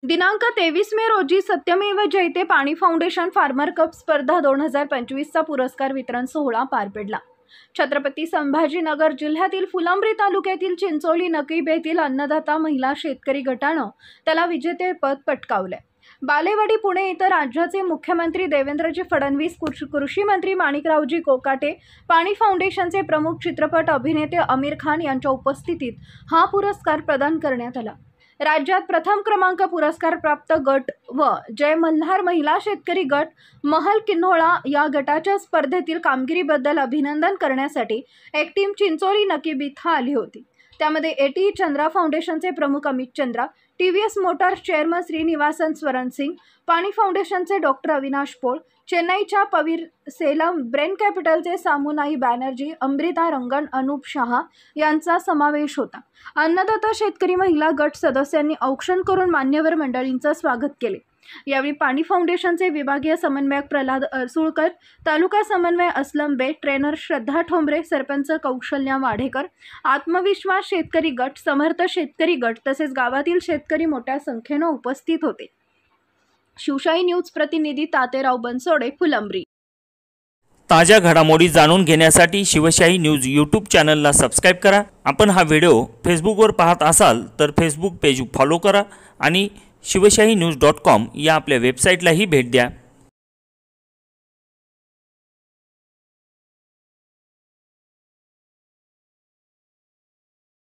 दिनांक 23 मे रोजी सत्यमेव जयते पाणी फाउंडेशन फार्मर कप स्पर्धा 2025चा पुरस्कार वितरण सोहळा पार पडला। छत्रपती संभाजीनगर जिल्ह्यातील फुलंब्री तालुक्यातील चिंचोली नकीब येथील अन्नदाता महिला शेतकरी गटानं त्याला विजेतेपद पटकावले। बालेवाडी पुणे इथं राज्याचे मुख्यमंत्री देवेंद्रजी फडणवीस, कृषी मंत्री माणिकरावजी कोकाटे, पाणी फाउंडेशनचे प्रमुख चित्रपट अभिनेते आमिर खान यांच्या उपस्थितीत हा पुरस्कार प्रदान करण्यात आला। राज्यात प्रथम क्रमांक पुरस्कार प्राप्त गट व जय मल्हार महिला शेतकरी गट महल किन्होळा या गटाच्या स्पर्धेतील कामगिरीबद्दल अभिनंदन करण्यासाठी एक टीम चिंचोली नकीब इथं आली होती। त्यामध्ये एटी चंद्रा फाउंडेशनचे प्रमुख Amit Chandra, TVS motors chairman Srinivasan Swaran Singh, Paani फाउंडेशनचे डॉक्टर अविनाश पोळ, चेन्नईच्या पवीर सेलम, ब्रेन कॅपिटलचे सामुनाई बॅनर्जी, अमृता रंगन, अनूप शहा यांचा समावेश होता। अन्नदाता शेतकरी महिला गट सदस्यांनी औक्षण करून मान्यवर मंडळींचं स्वागत केले। यावेळी पाणी फाउंडेशनचे विभागीय समन्वयक प्रल्हाद अरसुळकर, तालुका समन्वय असलम बेग, ट्रेनर श्रद्धा ठोंबरे, सरपंच कौशल्या वाढेकर, आत्मविश्वास शेतकरी गट, समर्थ शेतकरी गट तसेच गावातील शेतकरी मोठ्या संख्येने उपस्थित होते। शिवशाही न्यूज प्रतिनिधी तातेराव बनसोडे, फुलंब्री। ताज्या घडामोडी जाणून घेण्यासाठी शिवशाही न्यूज यूट्यूब चॅनलला सबस्क्राइब करा। आपण हा व्हिडिओ फेसबुकवर पाहत असाल तर फेसबुक पेज फॉलो करा आणि शिवशाही न्यूज.com या आपल्या वेबसाईटलाही भेट द्या।